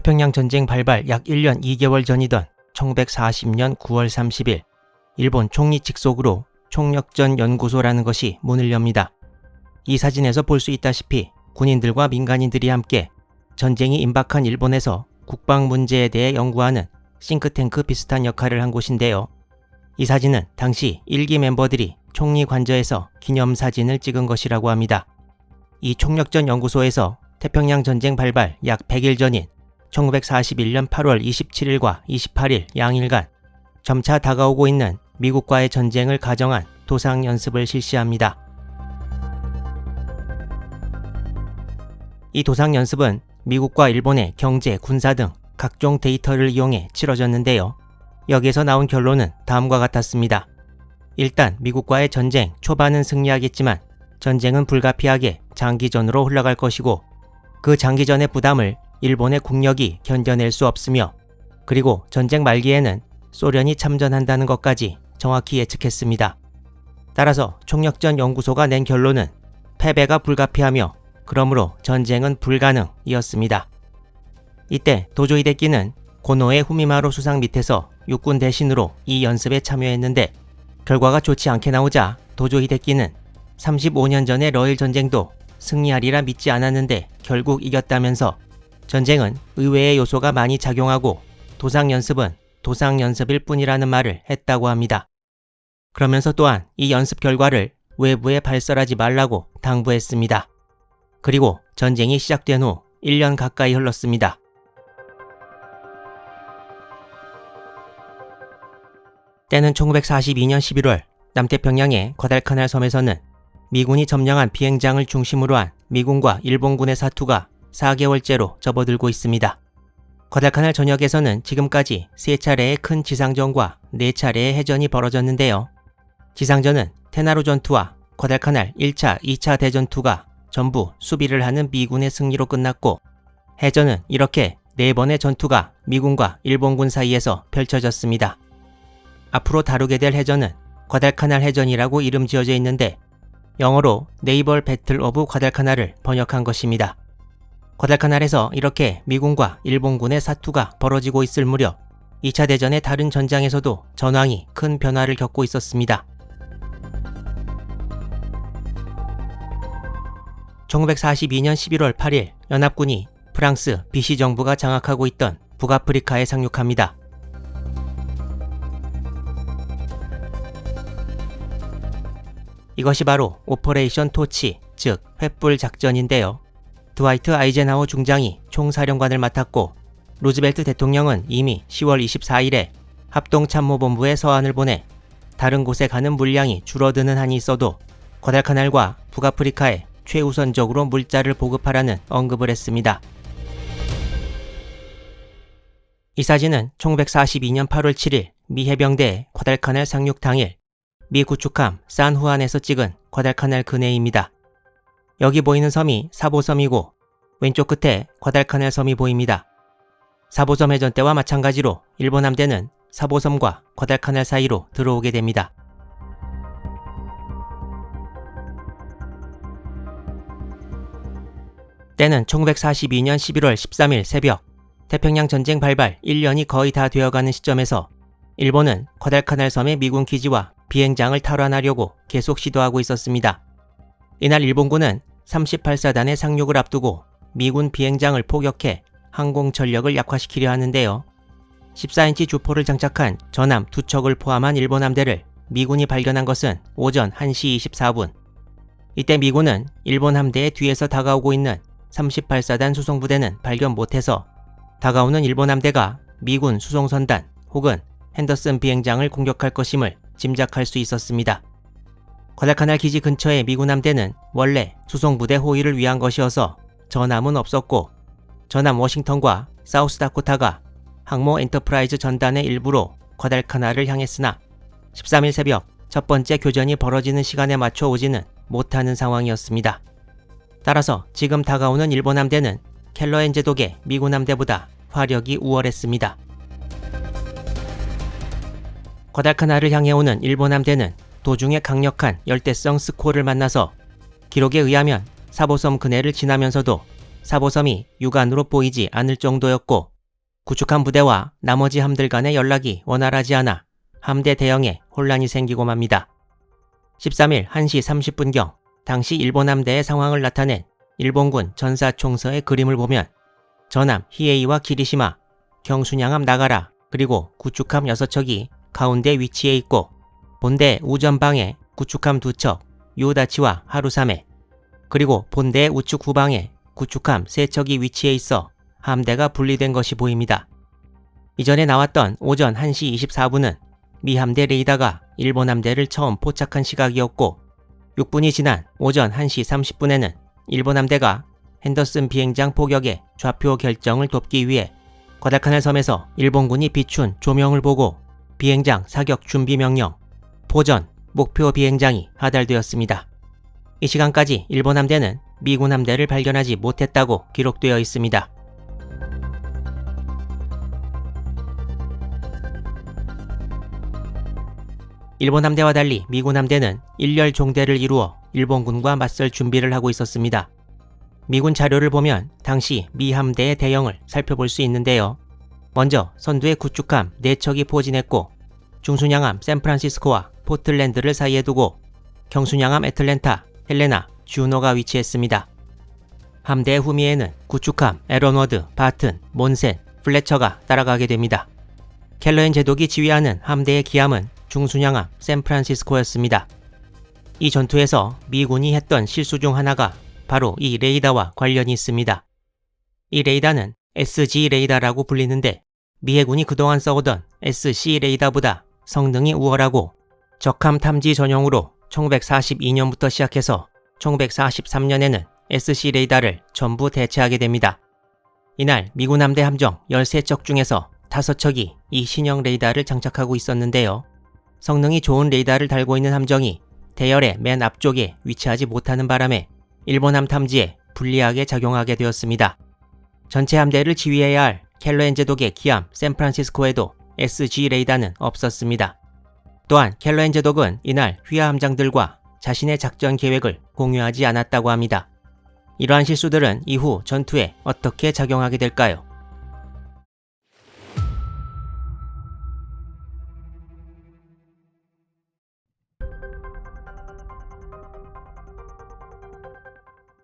태평양 전쟁 발발 약 1년 2개월 전이던 1940년 9월 30일, 일본 총리 직속으로 총력전 연구소라는 것이 문을 엽니다. 이 사진에서 볼 수 있다시피 군인들과 민간인들이 함께 전쟁이 임박한 일본에서 국방 문제에 대해 연구하는 싱크탱크 비슷한 역할을 한 곳인데요. 이 사진은 당시 1기 멤버들이 총리 관저에서 기념사진을 찍은 것이라고 합니다. 이 총력전 연구소에서 태평양 전쟁 발발 약 100일 전인 1941년 8월 27일과 28일 양일간 점차 다가오고 있는 미국과의 전쟁을 가정한 도상 연습을 실시합니다. 이 도상 연습은 미국과 일본의 경제, 군사 등 각종 데이터를 이용해 치러졌는데요. 여기에서 나온 결론은 다음과 같았습니다. 일단 미국과의 전쟁 초반은 승리하겠지만 전쟁은 불가피하게 장기전으로 흘러갈 것이고, 그 장기전의 부담을 일본의 국력이 견뎌낼 수 없으며, 그리고 전쟁 말기에는 소련이 참전한다는 것까지 정확히 예측했습니다. 따라서 총력전 연구소가 낸 결론은 패배가 불가피하며 그러므로 전쟁은 불가능이었습니다. 이때 도조 히데키는 고노에 후미마루 수상 밑에서 육군 대신으로 이 연습에 참여했는데, 결과가 좋지 않게 나오자 도조 히데키는 35년 전의 러일 전쟁도 승리하리라 믿지 않았는데 결국 이겼다면서 전쟁은 의외의 요소가 많이 작용하고 도상 연습은 도상 연습일 뿐이라는 말을 했다고 합니다. 그러면서 또한 이 연습 결과를 외부에 발설하지 말라고 당부했습니다. 그리고 전쟁이 시작된 후 1년 가까이 흘렀습니다. 때는 1942년 11월 남태평양의 과달카날 섬에서는 미군이 점령한 비행장을 중심으로 한 미군과 일본군의 사투가 4개월째로 접어들고 있습니다. 과달카날 전역에서는 지금까지 3차례의 큰 지상전과 4차례의 해전이 벌어졌는데요. 지상전은 테나루 전투와 과달카날 1차, 2차 대전투가 전부 수비를 하는 미군의 승리로 끝났고, 해전은 이렇게 4번의 전투가 미군과 일본군 사이에서 펼쳐졌습니다. 앞으로 다루게 될 해전은 과달카날 해전이라고 이름 지어져 있는데 영어로 네이벌 배틀 오브 과달카날을 번역한 것입니다. 과달카날에서 이렇게 미군과 일본군의 사투가 벌어지고 있을 무렵 2차 대전의 다른 전장에서도 전황이 큰 변화를 겪고 있었습니다. 1942년 11월 8일 연합군이 프랑스 비시 정부가 장악하고 있던 북아프리카에 상륙합니다. 이것이 바로 오퍼레이션 토치, 즉 횃불 작전인데요. 드와이트 아이젠하워 중장이 총사령관을 맡았고, 루즈벨트 대통령은 이미 10월 24일에 합동참모본부에 서한을 보내 다른 곳에 가는 물량이 줄어드는 한이 있어도 과달카날과 북아프리카에 최우선적으로 물자를 보급하라는 언급을 했습니다. 이 사진은 1942년 8월 7일 미 해병대의 과달카날 상륙 당일 미 구축함 산후안에서 찍은 과달카날 근해입니다. 여기 보이는 섬이 사보섬이고 왼쪽 끝에 과달카날 섬이 보입니다. 사보섬 해전 때와 마찬가지로 일본 함대는 사보섬과 과달카날 사이로 들어오게 됩니다. 때는 1942년 11월 13일 새벽, 태평양 전쟁 발발 1년이 거의 다 되어가는 시점에서 일본은 과달카날 섬의 미군 기지와 비행장을 탈환하려고 계속 시도하고 있었습니다. 이날 일본군은 38사단의 상륙을 앞두고 미군 비행장을 포격해 항공 전력을 약화시키려 하는데요. 14인치 주포를 장착한 전함 2척을 포함한 일본 함대를 미군이 발견한 것은 오전 1시 24분. 이때 미군은 일본 함대의 뒤에서 다가오고 있는 38사단 수송부대는 발견 못해서 다가오는 일본 함대가 미군 수송선단 혹은 핸더슨 비행장을 공격할 것임을 짐작할 수 있었습니다. 과달카날 기지 근처의 미군 함대는 원래 수송부대 호위를 위한 것이어서 전함은 없었고, 전함 워싱턴과 사우스다코타가 항모 엔터프라이즈 전단의 일부로 과달카날을 향했으나 13일 새벽 첫 번째 교전이 벌어지는 시간에 맞춰 오지는 못하는 상황이었습니다. 따라서 지금 다가오는 일본 함대는 켈러엔 제독의 미군 함대보다 화력이 우월했습니다. 과달카날을 향해 오는 일본 함대는 도중에 강력한 열대성 스콜을 만나서 기록에 의하면 사보섬 근해를 지나면서도 사보섬이 육안으로 보이지 않을 정도였고, 구축함 부대와 나머지 함들 간의 연락이 원활하지 않아 함대 대형에 혼란이 생기고 맙니다. 13일 1시 30분경 당시 일본 함대의 상황을 나타낸 일본군 전사총서의 그림을 보면 전함 히에이와 기리시마, 경순양함 나가라, 그리고 구축함 6척이 가운데 위치해 있고 본대 우전방에 구축함 2척, 유다치와 하루사메, 그리고 본대 우측 후방에 구축함 3척이 위치해 있어 함대가 분리된 것이 보입니다. 이전에 나왔던 오전 1시 24분은 미 함대 레이더가 일본 함대를 처음 포착한 시각이었고 6분이 지난 오전 1시 30분에는 일본 함대가 핸더슨 비행장 포격의 좌표 결정을 돕기 위해 과달카날 섬에서 일본군이 비춘 조명을 보고 비행장 사격 준비 명령, 포전, 목표 비행장이 하달되었습니다. 이 시간까지 일본 함대는 미군 함대를 발견하지 못했다고 기록되어 있습니다. 일본 함대와 달리 미군 함대는 일렬 종대를 이루어 일본군과 맞설 준비를 하고 있었습니다. 미군 자료를 보면 당시 미 함대의 대형을 살펴볼 수 있는데요. 먼저 선두에 구축함 4척이 포진했고 중순양함 샌프란시스코와 포틀랜드를 사이에 두고 경순양함 애틀랜타, 헬레나, 주노가 위치했습니다. 함대의 후미에는 구축함 에런워드, 바튼, 몬센, 플래처가 따라가게 됩니다. 켈러엔 제독이 지휘하는 함대의 기함은 중순양함 샌프란시스코였습니다. 이 전투에서 미군이 했던 실수 중 하나가 바로 이 레이더와 관련이 있습니다. 이 레이더는 SG 레이더라고 불리는데 미 해군이 그동안 써오던 SC 레이더보다 성능이 우월하고 적함 탐지 전용으로 1942년부터 시작해서 1943년에는 SC 레이더를 전부 대체하게 됩니다. 이날 미군 함대 함정 13척 중에서 5척이 이 신형 레이더를 장착하고 있었는데요. 성능이 좋은 레이더를 달고 있는 함정이 대열의 맨 앞쪽에 위치하지 못하는 바람에 일본함 탐지에 불리하게 작용하게 되었습니다. 전체 함대를 지휘해야 할 켈러엔 제독의 기함 샌프란시스코에도 SG 레이더는 없었습니다. 또한 켈러엔 제독은 이날 휘하 함장들과 자신의 작전 계획을 공유하지 않았다고 합니다. 이러한 실수들은 이후 전투에 어떻게 작용하게 될까요?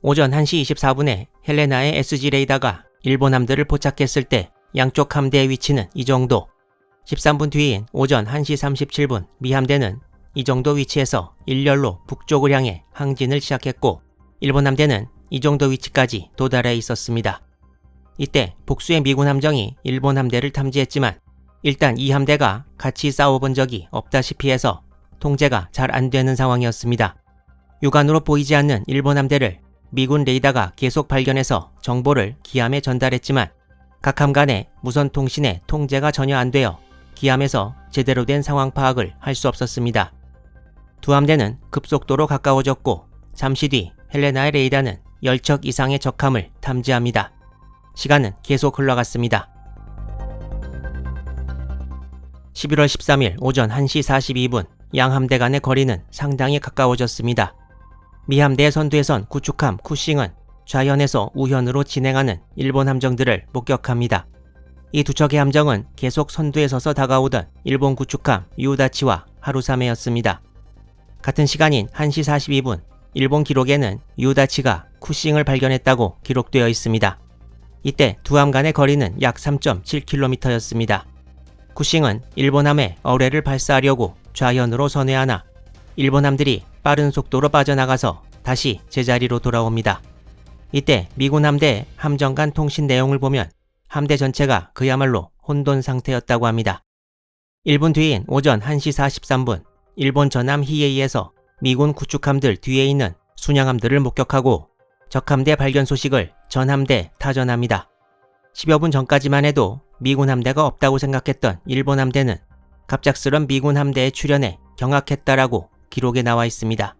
오전 1시 24분에 헬레나의 SG 레이더가 일본 함대를 포착했을 때 양쪽 함대의 위치는 이 정도. 13분 뒤인 오전 1시 37분 미 함대는 이 정도 위치에서 일렬로 북쪽을 향해 항진을 시작했고 일본 함대는 이 정도 위치까지 도달해 있었습니다. 이때 복수의 미군 함정이 일본 함대를 탐지했지만 일단 이 함대가 같이 싸워본 적이 없다시피 해서 통제가 잘 안 되는 상황이었습니다. 육안으로 보이지 않는 일본 함대를 미군 레이더가 계속 발견해서 정보를 기함에 전달했지만 각 함 간의 무선 통신에 통제가 전혀 안 되어 기함에서 제대로 된 상황 파악을 할 수 없었습니다. 두 함대는 급속도로 가까워졌고 잠시 뒤 헬레나의 레이더는 10척 이상의 적함을 탐지합니다. 시간은 계속 흘러갔습니다. 11월 13일 오전 1시 42분 양 함대 간의 거리는 상당히 가까워졌습니다. 미 함대의 선두에선 구축함 쿠싱은 좌현에서 우현으로 진행하는 일본 함정들을 목격합니다. 이 두 척의 함정은 계속 선두에 서서 다가오던 일본 구축함 유다치와 하루사메였습니다. 같은 시간인 1시 42분 일본 기록에는 유다치가 쿠싱을 발견했다고 기록되어 있습니다. 이때 두 함 간의 거리는 약 3.7km였습니다. 쿠싱은 일본함에 어뢰를 발사하려고 좌현으로 선회하나 일본 함들이 빠른 속도로 빠져나가서 다시 제자리로 돌아옵니다. 이때 미군 함대의 함정 간 통신 내용을 보면 함대 전체가 그야말로 혼돈 상태였다고 합니다. 1분 뒤인 오전 1시 43분 일본 전함 히에이에서 미군 구축함들 뒤에 있는 순양함들을 목격하고 적함대 발견 소식을 전함대에 타전합니다. 10여 분 전까지만 해도 미군 함대가 없다고 생각했던 일본 함대는 갑작스런 미군 함대의 출현에 경악했다라고 기록에 나와 있습니다.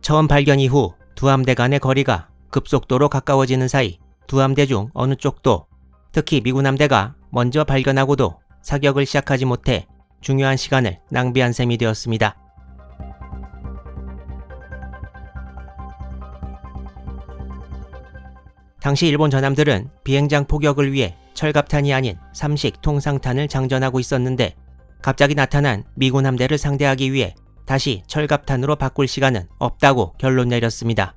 처음 발견 이후 두 함대 간의 거리가 급속도로 가까워지는 사이 두 함대 중 어느 쪽도 특히 미군 함대가 먼저 발견하고도 사격을 시작하지 못해 중요한 시간을 낭비한 셈이 되었습니다. 당시 일본 전함들은 비행장 포격을 위해 철갑탄이 아닌 삼식 통상탄을 장전하고 있었는데 갑자기 나타난 미군 함대를 상대하기 위해 다시 철갑탄으로 바꿀 시간은 없다고 결론 내렸습니다.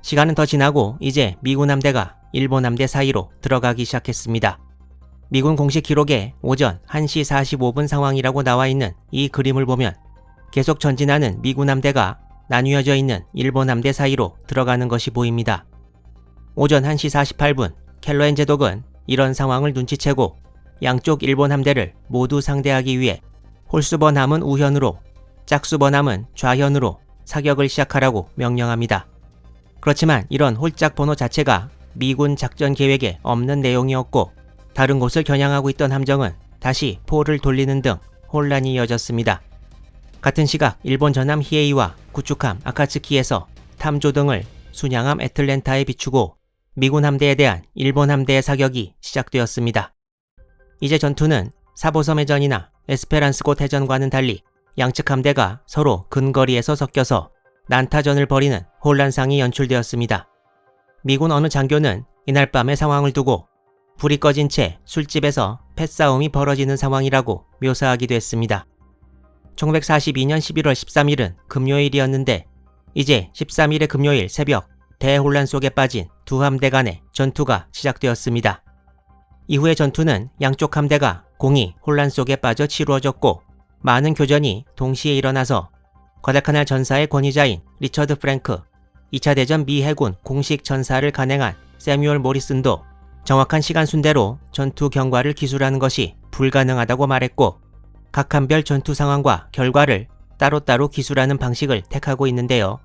시간은 더 지나고 이제 미군 함대가 일본 함대 사이로 들어가기 시작했습니다. 미군 공식 기록에 오전 1시 45분 상황이라고 나와 있는 이 그림을 보면 계속 전진하는 미군 함대가 나뉘어져 있는 일본 함대 사이로 들어가는 것이 보입니다. 오전 1시 48분 켈러앤 제독은 이런 상황을 눈치채고 양쪽 일본 함대를 모두 상대하기 위해 홀수번함은 우현으로, 짝수번함은 좌현으로 사격을 시작하라고 명령합니다. 그렇지만 이런 홀짝 번호 자체가 미군 작전 계획에 없는 내용이었고 다른 곳을 겨냥하고 있던 함정은 다시 포를 돌리는 등 혼란이 이어졌습니다. 같은 시각 일본 전함 히에이와 구축함 아카츠키에서 탐조등을 순양함 애틀랜타에 비추고 미군 함대에 대한 일본 함대의 사격이 시작되었습니다. 이제 전투는 사보섬 해전이나 에스페란스곳 해전과는 달리 양측 함대가 서로 근거리에서 섞여서 난타전을 벌이는 혼란상이 연출되었습니다. 미군 어느 장교는 이날 밤의 상황을 두고 불이 꺼진 채 술집에서 패싸움이 벌어지는 상황이라고 묘사하기도 했습니다. 1942년 11월 13일은 금요일이었는데 이제 13일의 금요일 새벽 대혼란 속에 빠진 두 함대 간의 전투가 시작되었습니다. 이후의 전투는 양쪽 함대가 공히 혼란 속에 빠져 치루어졌고 많은 교전이 동시에 일어나서 과달카날 전사의 권위자인 리처드 프랭크, 2차 대전 미 해군 공식 전사를 간행한 세뮤얼 모리슨도 정확한 시간 순대로 전투 경과를 기술하는 것이 불가능하다고 말했고 각 함별 전투 상황과 결과를 따로따로 기술하는 방식을 택하고 있는데요.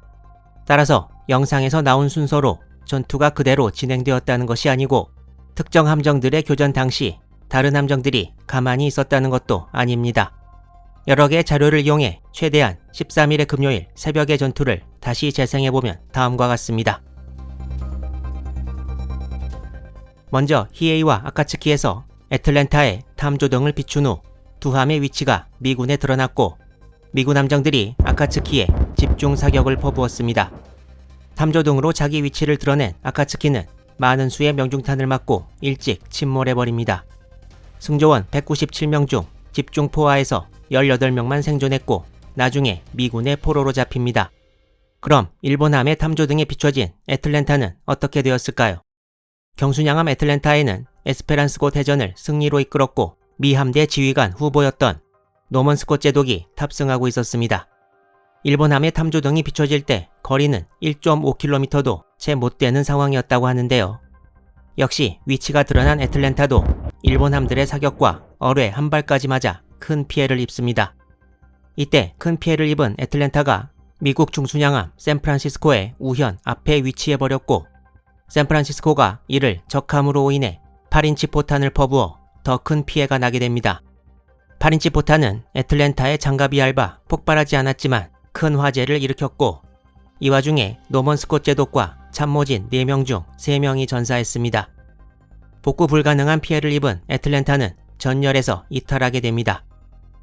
따라서 영상에서 나온 순서로 전투가 그대로 진행되었다는 것이 아니고 특정 함정들의 교전 당시 다른 함정들이 가만히 있었다는 것도 아닙니다. 여러 개의 자료를 이용해 최대한 13일의 금요일 새벽의 전투를 다시 재생해보면 다음과 같습니다. 먼저 히에이와 아카츠키에서 애틀랜타에 탐조등을 비춘 후 두 함의 위치가 미군에 드러났고 미군 함정들이 아카츠키에 집중 사격을 퍼부었습니다. 탐조등으로 자기 위치를 드러낸 아카츠키는 많은 수의 명중탄을 맞고 일찍 침몰해버립니다. 승조원 197명 중 집중 포화에서 18명만 생존했고 나중에 미군의 포로로 잡힙니다. 그럼 일본함의 탐조등에 비춰진 애틀랜타는 어떻게 되었을까요? 경순양함 애틀랜타에는 에스페란스곳 해전을 승리로 이끌었고 미 함대 지휘관 후보였던 노먼 스콧 제독이 탑승하고 있었습니다. 일본함의 탐조등이 비춰질 때 거리는 1.5km도 채 못 되는 상황이었다고 하는데요. 역시 위치가 드러난 애틀랜타도 일본 함들의 사격과 어뢰 한 발까지 맞아 큰 피해를 입습니다. 이때 큰 피해를 입은 애틀랜타가 미국 중순양함 샌프란시스코의 우현 앞에 위치해버렸고 샌프란시스코가 이를 적함으로 인해 8인치 포탄을 퍼부어 더 큰 피해가 나게 됩니다. 8인치 포탄은 애틀랜타의 장갑이 얇아 폭발하지 않았지만 큰 화재를 일으켰고 이 와중에 노먼 스콧 제독과 참모진 4명 중 3명이 전사했습니다. 복구 불가능한 피해를 입은 애틀랜타는 전열에서 이탈하게 됩니다.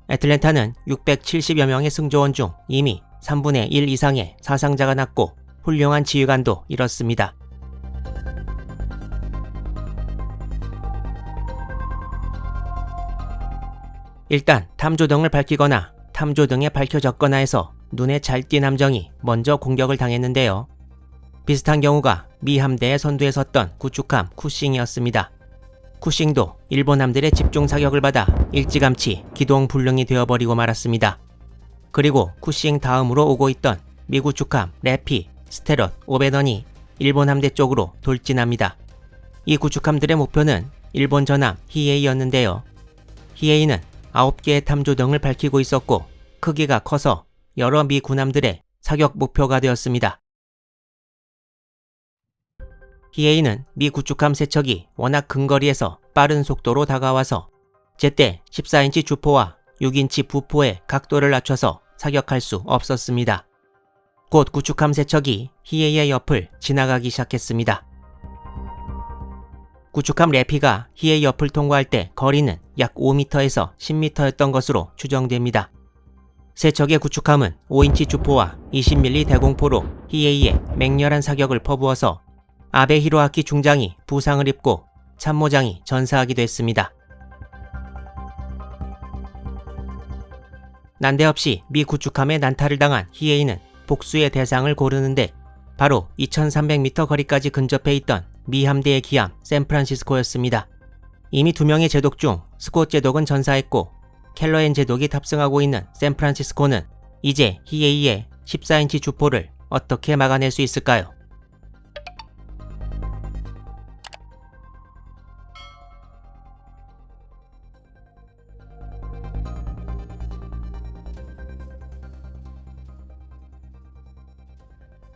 애틀랜타는 670여 명의 승조원 중 이미 3분의 1 이상의 사상자가 났고 훌륭한 지휘관도 잃었습니다. 일단 탐조등을 밝히거나 탐조등에 밝혀졌거나 해서 눈에 잘 띈 함정이 먼저 공격을 당했는데요. 비슷한 경우가 미 함대의 선두에 섰던 구축함 쿠싱이었습니다. 쿠싱도 일본 함들의 집중 사격을 받아 일찌감치 기동불능이 되어버리고 말았습니다. 그리고 쿠싱 다음으로 오고 있던 미 구축함 래피, 스테럿, 오베던이 일본 함대 쪽으로 돌진합니다. 이 구축함들의 목표는 일본 전함 히에이였는데요. 히에이는 9개의 탐조등을 밝히고 있었고 크기가 커서 여러 미 군함들의 사격 목표가 되었습니다. 히에이는 미 구축함 세척이 워낙 근거리에서 빠른 속도로 다가와서 제때 14인치 주포와 6인치 부포의 각도를 낮춰서 사격할 수 없었습니다. 곧 구축함 세척이 히에이의 옆을 지나가기 시작했습니다. 구축함 래피가 히에이 옆을 통과할 때 거리는 약 5m에서 10m였던 것으로 추정됩니다. 세척의 구축함은 5인치 주포와 20mm 대공포로 히에이에 맹렬한 사격을 퍼부어서 아베 히로아키 중장이 부상을 입고 참모장이 전사하기도 했습니다. 난데없이 미 구축함에 난타를 당한 히에이는 복수의 대상을 고르는데 바로 2300m 거리까지 근접해 있던 미 함대의 기함 샌프란시스코였습니다. 이미 2명의 제독 중 스콧 제독은 전사했고 켈러엔 제독이 탑승하고 있는 샌프란시스코는 이제 히에이의 14인치 주포를 어떻게 막아낼 수 있을까요?